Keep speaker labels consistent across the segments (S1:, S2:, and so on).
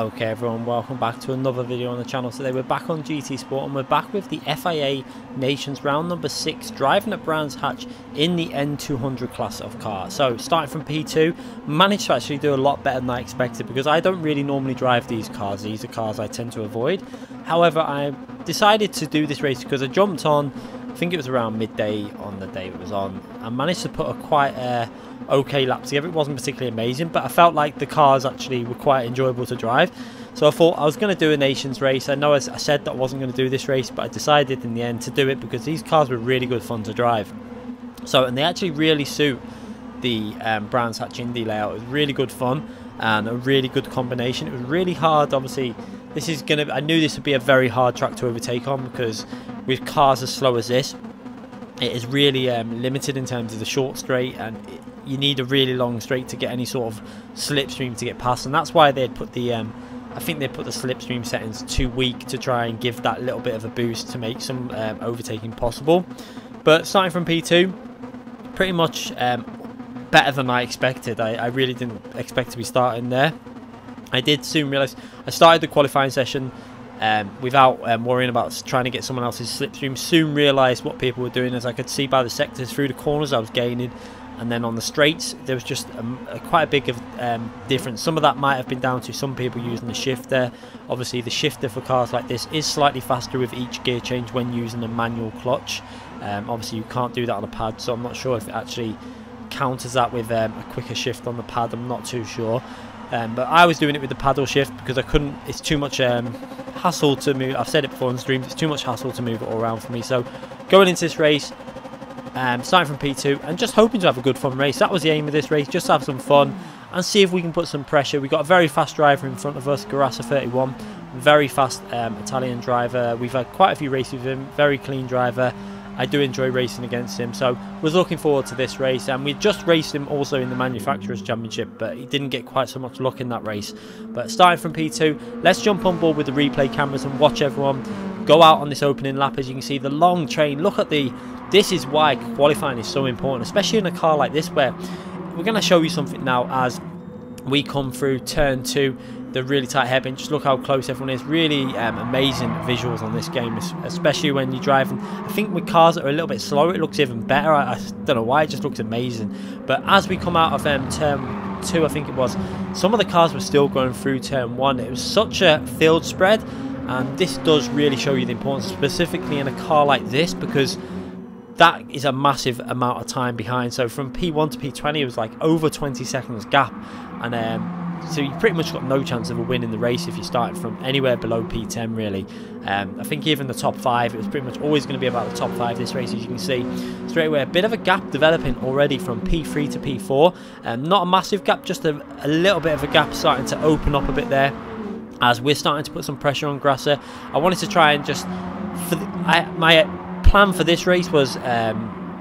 S1: Okay everyone, welcome back to another video on the channel. Today we're back on GT Sport and we're back with the FIA Nations Round number 6, driving at Brands Hatch in the N200 class of car. So starting from P2, managed to actually do a lot better than I expected because I don't really normally drive these cars. These are cars I tend to avoid. However, I decided to do this race because I jumped on, I think it was around midday on the day it was on, and managed to put a quite okay lap together. It wasn't particularly amazing, but I felt like the cars actually were quite enjoyable to drive. So I thought I was going to do a Nations race. I know I said that I wasn't going to do this race, but I decided in the end to do it because these cars were really good fun to drive. So, and they actually really suit the Brands Hatch Indy layout. It was really good fun and a really good combination. It was really hard, obviously. I knew this would be a very hard track to overtake on because with cars as slow as this, it is really limited in terms of the short straight, and you need a really long straight to get any sort of slipstream to get past, and that's why they'd put the I think they put the slipstream settings too weak to try and give that little bit of a boost to make some overtaking possible. But starting from P2, pretty much better than I expected. I really didn't expect to be starting there. I did soon realise I started the qualifying session without worrying about trying to get someone else's slipstream. Soon realised what people were doing, as I could see by the sectors through the corners I was gaining, and then on the straights there was just quite a big difference. Some of that might have been down to some people using the shifter. Obviously the shifter for cars like this is slightly faster with each gear change when using a manual clutch. Obviously you can't do that on a pad, so I'm not sure if it actually counters that with a quicker shift on the pad. I'm not too sure. But I was doing it with the paddle shift because I couldn't, it's too much hassle to move. I've said it before on streams, it's too much hassle to move it all around for me. So going into this race, starting from P2 and just hoping to have a good fun race. That was the aim of this race, just have some fun and see if we can put some pressure. We've got a very fast driver in front of us, Garassa 31, very fast Italian driver. We've had quite a few races with him, very clean driver. I do enjoy racing against him, so was looking forward to this race. And we just raced him also in the Manufacturers Championship, but he didn't get quite so much luck in that race. But starting from P2, let's jump on board with the replay cameras and watch everyone go out on this opening lap. As you can see, the long train, look at this is why qualifying is so important, especially in a car like this, where we're going to show you something now as we come through turn 2, the really tight hairpin. Just look how close everyone is. Really amazing visuals on this game, especially when you're driving. I think with cars that are a little bit slower, it looks even better. I don't know why, it just looks amazing. But as we come out of turn 2, I think it was, some of the cars were still going through turn 1. It was such a field spread, and this does really show you the importance, specifically in a car like this, because that is a massive amount of time behind. So from P1 to P20 it was like over 20 seconds gap, and so you pretty much got no chance of a win in the race if you started from anywhere below P10 really. I think even the top 5, it was pretty much always going to be about the top 5 this race. As you can see straight away, a bit of a gap developing already from P3 to P4. Not a massive gap, just a little bit of a gap starting to open up a bit there as we're starting to put some pressure on Garassa. I wanted to try and just, my plan for this race was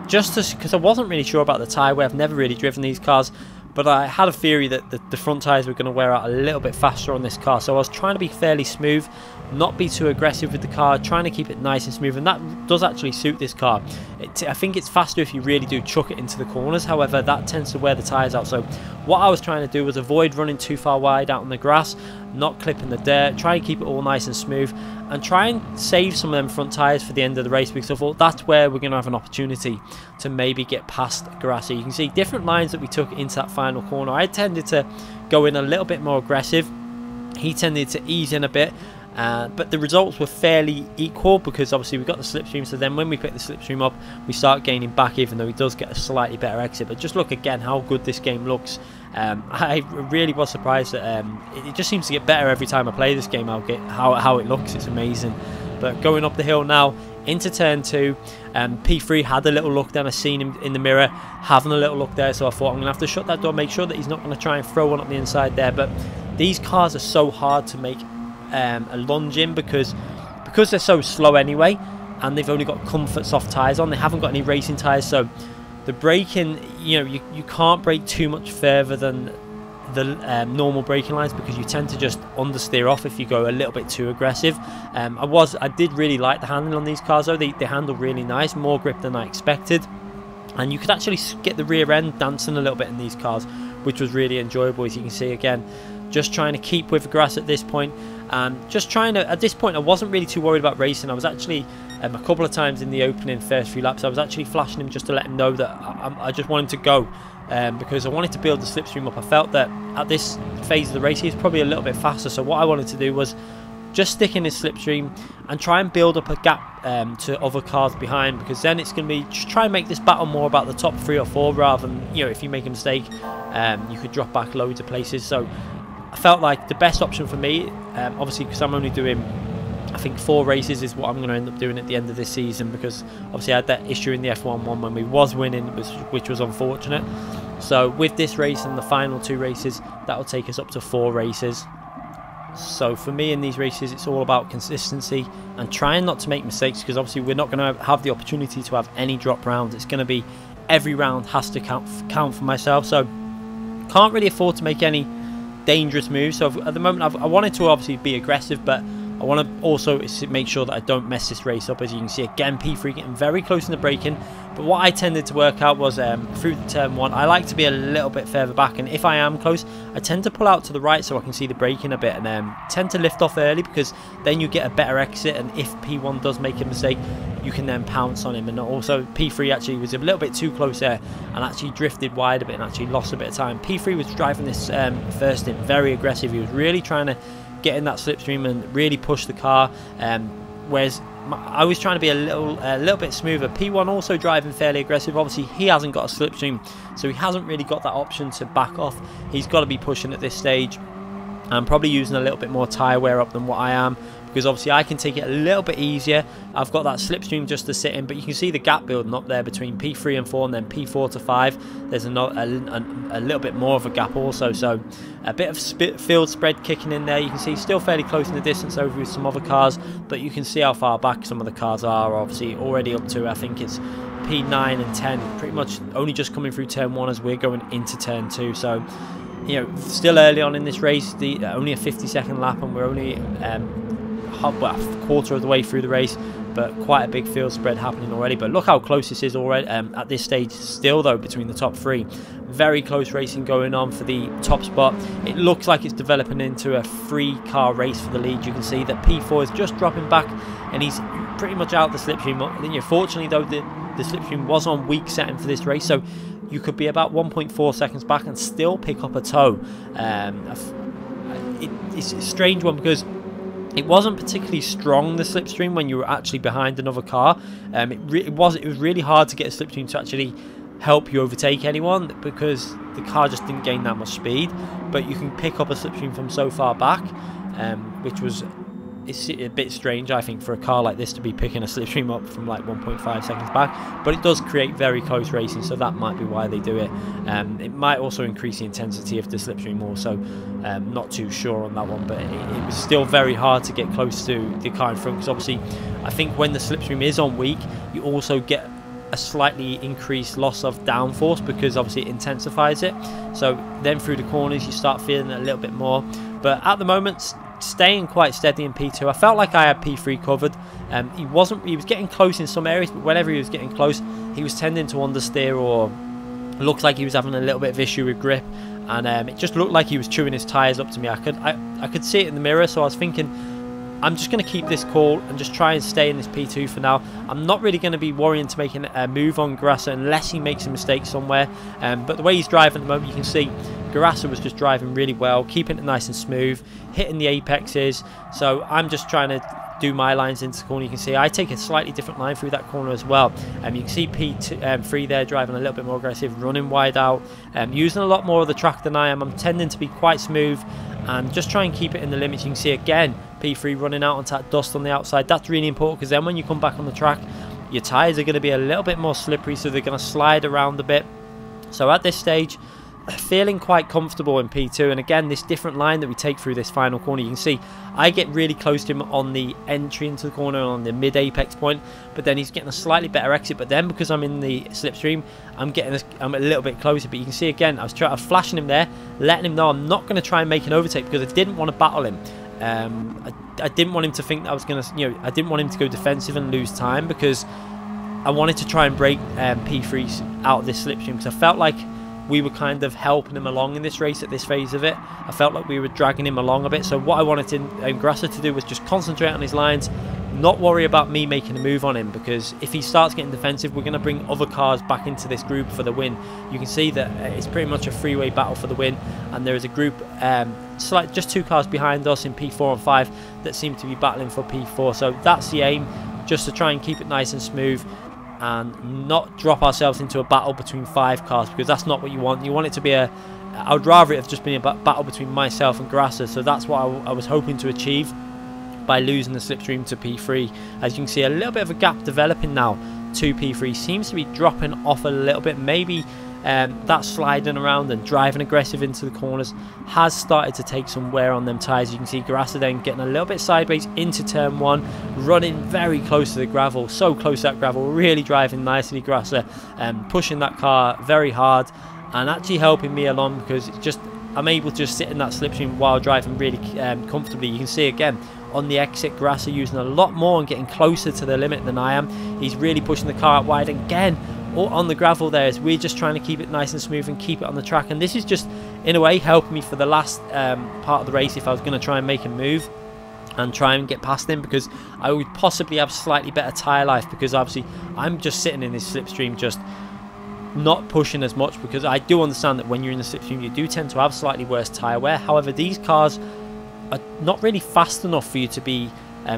S1: just because I wasn't really sure about the tyre wear. I've never really driven these cars, but I had a theory that the front tyres were going to wear out a little bit faster on this car. So I was trying to be fairly smooth, not be too aggressive with the car, trying to keep it nice and smooth, and that does actually suit this car. I think it's faster if you really do chuck it into the corners. However, that tends to wear the tyres out. So what I was trying to do was avoid running too far wide out on the grass, not clipping the dirt, try and keep it all nice and smooth, and try and save some of them front tyres for the end of the race, because I thought that's where we're going to have an opportunity to maybe get past Garassa. You can see different lines that we took into that final corner. I tended to go in a little bit more aggressive, he tended to ease in a bit, but the results were fairly equal because obviously we got the slipstream. So then when we pick the slipstream up, we start gaining back, even though he does get a slightly better exit. But just look again how good this game looks. I really was surprised that it just seems to get better every time I play this game. How it looks, it's amazing. But going up the hill now into turn 2, P3 had a little look, then I seen him in the mirror having a little look there, so I thought I'm gonna have to shut that door, make sure that he's not going to try and throw one up the inside there. But these cars are so hard to make a lunge in because they're so slow anyway, and they've only got comfort soft tyres on. They haven't got any racing tyres, so the braking, you know, you can't brake too much further than the normal braking lines, because you tend to just understeer off if you go a little bit too aggressive. I did really like the handling on these cars though. They handle really nice, more grip than I expected, and you could actually get the rear end dancing a little bit in these cars, which was really enjoyable. As you can see again, just trying to keep with the grass at this point, and just trying to, at this point I wasn't really too worried about racing. I was actually a couple of times in the opening first few laps I was actually flashing him just to let him know that I just want him to go, because I wanted to build the slipstream up. I felt that at this phase of the race he was probably a little bit faster, so what I wanted to do was just stick in his slipstream and try and build up a gap to other cars behind, because then it's going to be just try and make this battle more about the top 3 or 4 rather than, you know, if you make a mistake you could drop back loads of places. So I felt like the best option for me, obviously because I'm only doing I think 4 races is what I'm going to end up doing at the end of this season, because obviously I had that issue in the F1 one when we was winning, which was unfortunate. So with this race and the final 2 races, that will take us up to 4 races. So for me in these races it's all about consistency and trying not to make mistakes, because obviously we're not going to have the opportunity to have any drop rounds. It's going to be every round has to count for myself, so can't really afford to make any dangerous moves. So at the moment I wanted to obviously be aggressive, but I want to also make sure that I don't mess this race up. As you can see again, P3 getting very close in the braking, but what I tended to work out was through the turn 1 I like to be a little bit further back, and if I am close I tend to pull out to the right so I can see the braking a bit, and tend to lift off early, because then you get a better exit, and if P1 does make a mistake you can then pounce on him. And also P3 actually was a little bit too close there and actually drifted wide a bit and actually lost a bit of time. P3 was driving this first stint very aggressive. He was really trying to get in that slipstream and really push the car, whereas I was trying to be a little bit smoother. P1 also driving fairly aggressive. Obviously he hasn't got a slipstream, so he hasn't really got that option to back off. He's got to be pushing at this stage. I'm probably using a little bit more tyre wear up than what I am, because obviously I can take it a little bit easier. I've got that slipstream just to sit in, but you can see the gap building up there between P3 and 4 and then P4 to 5. There's a little bit more of a gap also, so a bit of field spread kicking in there. You can see still fairly close in the distance over with some other cars, but you can see how far back some of the cars are. Obviously already up to, I think it's P9 and 10, pretty much only just coming through turn 1 as we're going into turn 2. So you know, still early on in this race, only a 50-second lap, and we're only a quarter of the way through the race, but quite a big field spread happening already. But look how close this is already at this stage still though, between the top 3. Very close racing going on for the top spot. It looks like it's developing into a 3-car race for the lead. You can see that P4 is just dropping back and he's pretty much out the slipstream. Fortunately though, the slipstream was on weak setting for this race, so you could be about 1.4 seconds back and still pick up a tow. It's a strange one, because it wasn't particularly strong, the slipstream, when you were actually behind another car. It was really hard to get a slipstream to actually help you overtake anyone, because the car just didn't gain that much speed. But you can pick up a slipstream from so far back, which was it's a bit strange, I think, for a car like this to be picking a slipstream up from like 1.5 seconds back. But it does create very close racing, so that might be why they do it. It might also increase the intensity of the slipstream more, so not too sure on that one. But it was still very hard to get close to the car in front, because obviously I think when the slipstream is on weak, you also get a slightly increased loss of downforce, because obviously it intensifies it. So then through the corners you start feeling it a little bit more. But at the moment, staying quite steady in P2. I felt like I had P3 covered. He was getting close in some areas, but whenever he was getting close, he was tending to understeer, or looked like he was having a little bit of issue with grip, and it just looked like he was chewing his tyres up to me. I could see it in the mirror, so I was thinking, I'm just going to keep this cool and just try and stay in this P2 for now. I'm not really going to be worrying to make a move on Garassa unless he makes a mistake somewhere. But the way he's driving at the moment, you can see Garassa was just driving really well, keeping it nice and smooth, hitting the apexes. So I'm just trying to do my lines into the corner. You can see I take a slightly different line through that corner as well. You can see P3 there driving a little bit more aggressive, running wide out, using a lot more of the track than I am. I'm tending to be quite smooth and just try and keep it in the limits. You can see again P3 running out onto that dust on the outside. That's really important, because then when you come back on the track, your tyres are going to be a little bit more slippery, so they're going to slide around a bit. So at this stage, feeling quite comfortable in P2. And again, this different line that we take through this final corner, you can see I get really close to him on the entry into the corner, on the mid apex point, but then he's getting a slightly better exit. But then because I'm in the slipstream, I'm a little bit closer. But you can see again, I was flashing him there, letting him know I'm not going to try and make an overtake, because I didn't want to battle him. I didn't want him to think that I was going to, I didn't want him to go defensive and lose time, because I wanted to try and break P3 out of this slipstream, because I felt like we were kind of helping him along in this race at this phase of it. I felt like we were dragging him along a bit. So what I wanted Grasser to do was just concentrate on his lines, not worry about me making a move on him, because if he starts getting defensive, we're going to bring other cars back into this group for the win. You can see that it's pretty much a three-way battle for the win, and there is a group just 2 cars behind us in P4 and 5 that seem to be battling for P4. So that's the aim, just to try and keep it nice and smooth and not drop ourselves into a battle between 5 cars, because that's not what you want. You want it to be I would rather it have just been a battle between myself and Grasser. So that's what I was hoping to achieve by losing the slipstream to P3. As you can see, a little bit of a gap developing now to P3. Seems to be dropping off a little bit. Maybe that sliding around and driving aggressive into the corners has started to take some wear on them tyres. You can see Grasser then getting a little bit sideways into turn 1, running very close to the gravel, so close to that gravel, really driving nicely, Grasser, pushing that car very hard and actually helping me along, because it's just, I'm able to just sit in that slipstream while driving really comfortably. You can see again on the exit, Grasser using a lot more and getting closer to the limit than I am. He's really pushing the car out wide, and again on the gravel there, as we're just trying to keep it nice and smooth and keep it on the track. And this is just in a way helping me for the last part of the race if I was going to try and make a move and try and get past him, because I would possibly have slightly better tyre life, because obviously I'm just sitting in this slipstream just not pushing as much, because I do understand that when you're in the slipstream you do tend to have slightly worse tyre wear. However, these cars are not really fast enough for you to be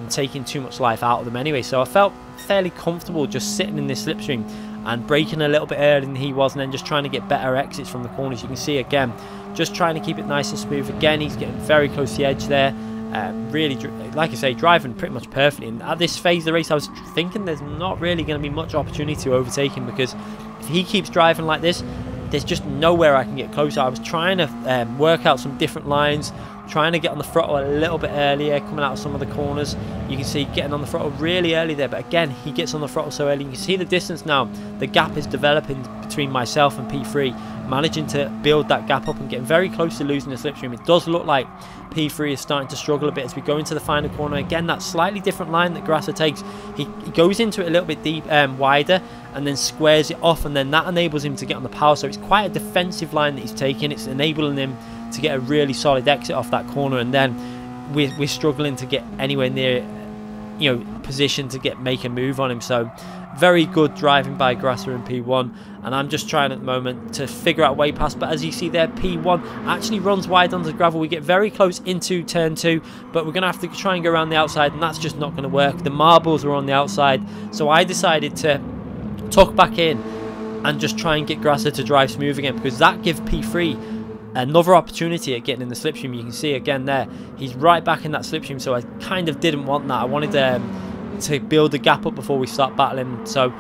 S1: taking too much life out of them anyway. So I felt fairly comfortable just sitting in this slipstream and braking a little bit earlier than he was, and then just trying to get better exits from the corners. You can see again, just trying to keep it nice and smooth. Again, he's getting very close to the edge there. Really, like I say, driving pretty much perfectly. And at this phase of the race, I was thinking there's not really going to be much opportunity to overtake him, because if he keeps driving like this, there's just nowhere I can get closer. I was trying to work out some different lines, trying to get on the throttle a little bit earlier, coming out of some of the corners. You can see getting on the throttle really early there, but again, he gets on the throttle so early. You can see the distance now. The gap is developing between myself and P3, managing to build that gap up and getting very close to losing the slipstream. It does look like P3 is starting to struggle a bit as we go into the final corner. Again, that slightly different line that Grasser takes. He goes into it a little bit deep, wider, and then squares it off, and then that enables him to get on the power. So it's quite a defensive line that he's taking. It's enabling him to get a really solid exit off that corner, and then we're struggling to get anywhere near, you know, position to make a move on him. So very good driving by Grasser in P1, and I'm just trying at the moment to figure out a way past. But as you see there, P1 actually runs wide onto the gravel. We get very close into turn 2, but we're going to have to try and go around the outside, and that's just not going to work. The marbles are on the outside, so I decided to tuck back in and just try and get Grasser to drive smooth again, because that gives P3 another opportunity at getting in the slipstream. You can see again there, he's right back in that slipstream, so I kind of didn't want that. I wanted to build the gap up before we start battling. So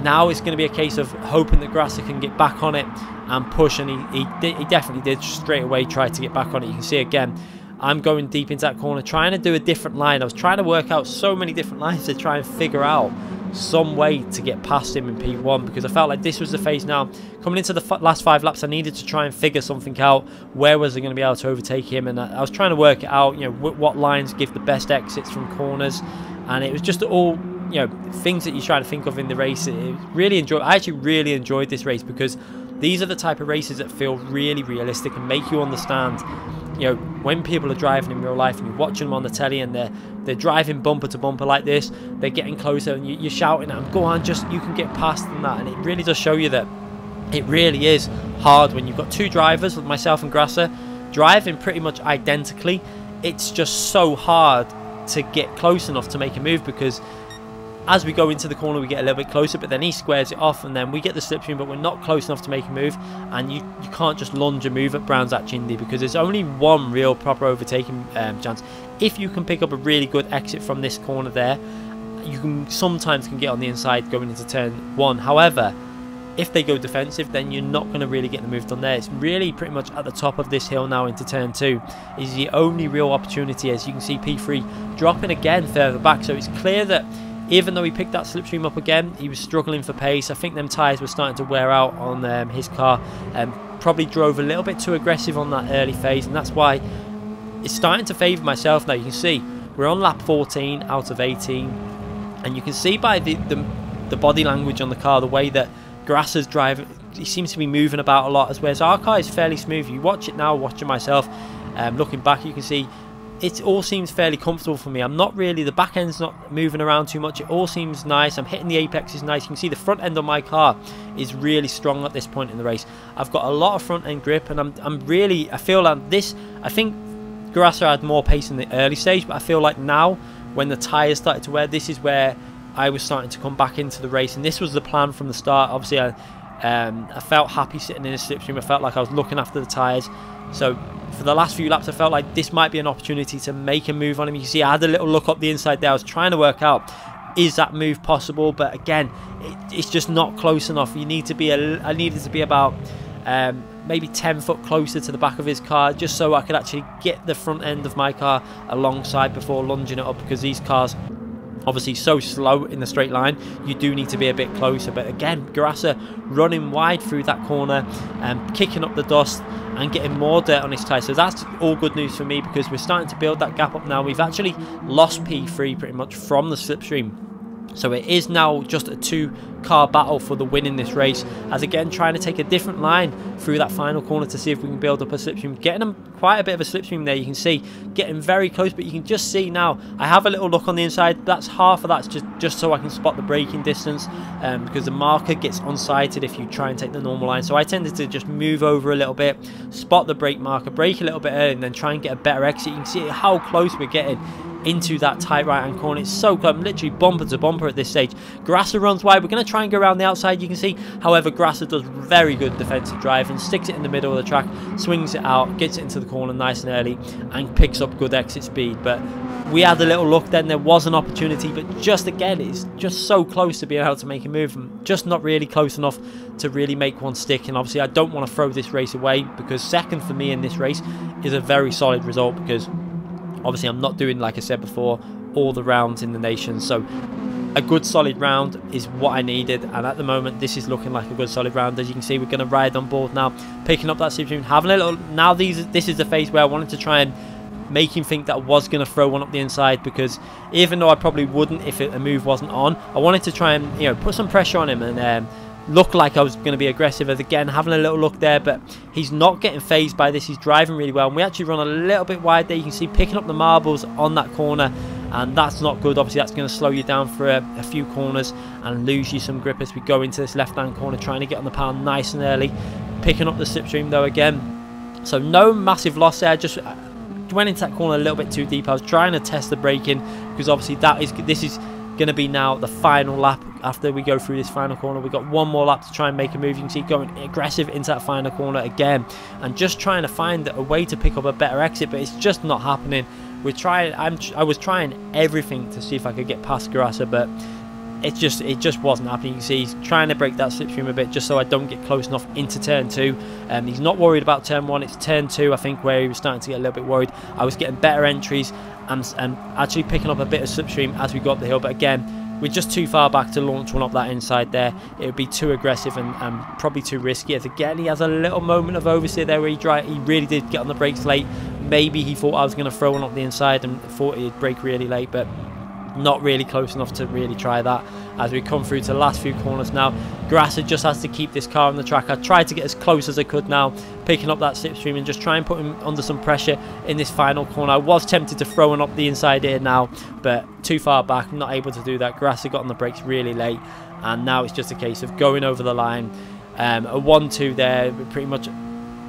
S1: now it's going to be a case of hoping that Grasser can get back on it and push, and he definitely did straight away try to get back on it. You can see again, I'm going deep into that corner, trying to do a different line. I was trying to work out so many different lines to try and figure out some way to get past him in P1, because I felt like this was the phase now. Coming into the last 5 laps, I needed to try and figure something out. Where was I going to be able to overtake him? And I was trying to work it out, you know, what lines give the best exits from corners. And it was just all, you know, things that you try to think of in the race. I actually really enjoyed this race, because these are the type of races that feel really realistic and make you understand, you know, when people are driving in real life and you're watching them on the telly and they're driving bumper to bumper like this, they're getting closer and you're shouting at them, go on, just, you can get past them, that. And it really does show you that it really is hard when you've got 2 drivers, with myself and Grasser, driving pretty much identically. It's just so hard to get close enough to make a move, because as we go into the corner we get a little bit closer, but then he squares it off and then we get the slipstream, but we're not close enough to make a move. And you can't just lunge a move at Brands Hatch Indy, because there's only one real proper overtaking chance. If you can pick up a really good exit from this corner there, you can sometimes get on the inside going into turn 1. However, if they go defensive, then you're not going to really get the move done there. It's really pretty much at the top of this hill now into turn 2 is the only real opportunity. As you can see, P3 dropping again further back, so it's clear that even though he picked that slipstream up again, he was struggling for pace. I think them tyres were starting to wear out on his car, probably drove a little bit too aggressive on that early phase, and that's why it's starting to favour myself now. You can see we're on lap 14 out of 18, and you can see by the body language on the car, the way that Grasser's driving, he seems to be moving about a lot, as whereas our car is fairly smooth. You watch it now, watching myself, looking back, you can see it all seems fairly comfortable for me. I'm not really, the back end's not moving around too much. It all seems nice. I'm hitting the apex is nice. You can see the front end on my car is really strong at this point in the race. I've got a lot of front end grip, and I feel like this, I think Grasser had more pace in the early stage, but I feel like now when the tyres started to wear, this is where I was starting to come back into the race, and this was the plan from the start. Obviously I felt happy sitting in a slipstream. I felt like I was looking after the tyres. So for the last few laps, I felt like this might be an opportunity to make a move on him. You can see I had a little look up the inside there. I was trying to work out, is that move possible? But again, it's just not close enough. You need to be I needed to be about maybe 10 foot closer to the back of his car, just so I could actually get the front end of my car alongside before lunging it up, because these cars obviously so slow in the straight line. You do need to be a bit closer. But again, Grasser running wide through that corner and kicking up the dust and getting more dirt on his tyres. So that's all good news for me, because we're starting to build that gap up now. We've actually lost P3 pretty much from the slipstream. So it is now just a 2-car battle for the win in this race, as again trying to take a different line through that final corner to see if we can build up a slipstream. Getting them quite a bit of a slipstream there, you can see getting very close, but you can just see now I have a little look on the inside. That's half of that's just so I can spot the braking distance, because the marker gets unsighted if you try and take the normal line. So I tended to just move over a little bit, spot the brake marker, brake a little bit early, and then try and get a better exit. You can see how close we're getting into that tight right hand corner. It's so close. I'm literally bumper to bumper at this stage. Grasser runs wide. We're going to try and go around the outside, you can see. However, Grasser does very good defensive drive and sticks it in the middle of the track, swings it out, gets it into the corner nice and early, and picks up good exit speed. But we had a little look then. There was an opportunity, but just again, it's just so close to being able to make a move, and just not really close enough to really make one stick. And obviously I don't want to throw this race away, because second for me in this race is a very solid result, because obviously I'm not doing, like I said before, all the rounds in the Nations. So a good solid round is what I needed, and at the moment this is looking like a good solid round. As you can see, we're going to ride on board now, picking up that slipstream, having a little. Now this is the phase where I wanted to try and make him think that I was going to throw one up the inside, because even though I probably wouldn't if a move wasn't on, I wanted to try and put some pressure on him and look like I was going to be aggressive. As again, having a little look there, but he's not getting phased by this. He's driving really well, and we actually run a little bit wide there. You can see picking up the marbles on that corner, and that's not good. Obviously that's going to slow you down for a few corners and lose you some grip as we go into this left hand corner, trying to get on the pound nice and early, picking up the slipstream though again. So no massive loss there. Just went into that corner a little bit too deep. I was trying to test the braking, because obviously this is going to be now the final lap. After we go through this final corner, we've got one more lap to try and make a move. You can see going aggressive into that final corner again, and just trying to find a way to pick up a better exit, but it's just not happening. I was trying everything to see if I could get past Grasser, but it just wasn't happening. You can see he's trying to break that slipstream a bit, just so I don't get close enough into turn 2. He's not worried about turn 1. It's turn 2, I think, where he was starting to get a little bit worried. I was getting better entries and actually picking up a bit of slipstream as we go up the hill, but again, we're just too far back to launch one up that inside there. It would be too aggressive and probably too risky. As again, he has a little moment of oversteer there where he really did get on the brakes late. Maybe he thought I was going to throw one up the inside and thought he'd brake really late, but not really close enough to really try that. As we come through to the last few corners now, Grasser just has to keep this car on the track. I tried to get as close as I could now, picking up that slipstream and just try and put him under some pressure in this final corner. I was tempted to throw one up the inside here now, but too far back, not able to do that. Grasser got on the brakes really late, and now it's just a case of going over the line. A 1-2 there, pretty much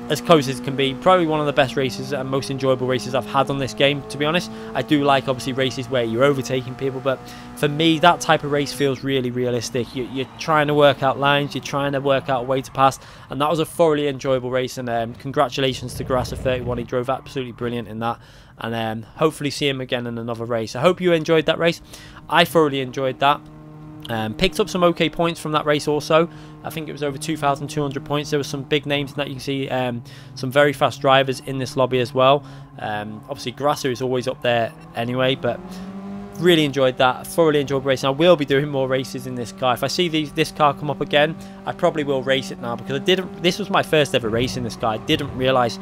S1: as close as it can be. Probably one of the best races and most enjoyable races I've had on this game, to be honest. I do like obviously races where you're overtaking people, but for me that type of race feels really realistic. You're trying to work out lines, you're trying to work out a way to pass, and that was a thoroughly enjoyable race. And congratulations to Grasser 31, he drove absolutely brilliant in that, and hopefully see him again in another race. I hope you enjoyed that race. I thoroughly enjoyed that. Picked up some okay points from that race also. I think it was over 2,200 points. There were some big names in that. You can see some very fast drivers in this lobby as well. Obviously Grasser is always up there anyway, but really enjoyed that. Thoroughly enjoyed racing. I will be doing more races in this car. If I see this car come up again, I probably will race it now, because this was my first ever race in this car. I didn't realise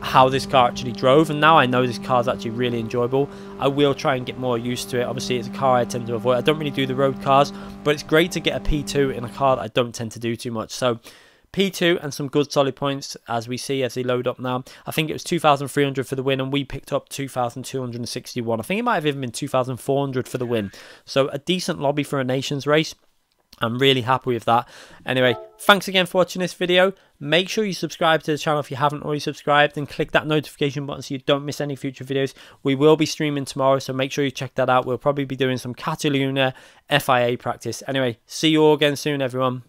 S1: how this car actually drove, and now I know this car is actually really enjoyable. I will try and get more used to it. Obviously it's a car I tend to avoid. I don't really do the road cars, but it's great to get a P2 in a car that I don't tend to do too much. So P2 and some good solid points as we see as they load up now. I think it was 2,300 for the win and we picked up 2,261. I think it might have even been 2,400 for the win. So a decent lobby for a nations race. I'm really happy with that. Anyway, thanks again for watching this video. Make sure you subscribe to the channel if you haven't already subscribed, and click that notification button so you don't miss any future videos. We will be streaming tomorrow, so make sure you check that out. We'll probably be doing some Catalunya FIA practice. Anyway, see you all again soon, everyone.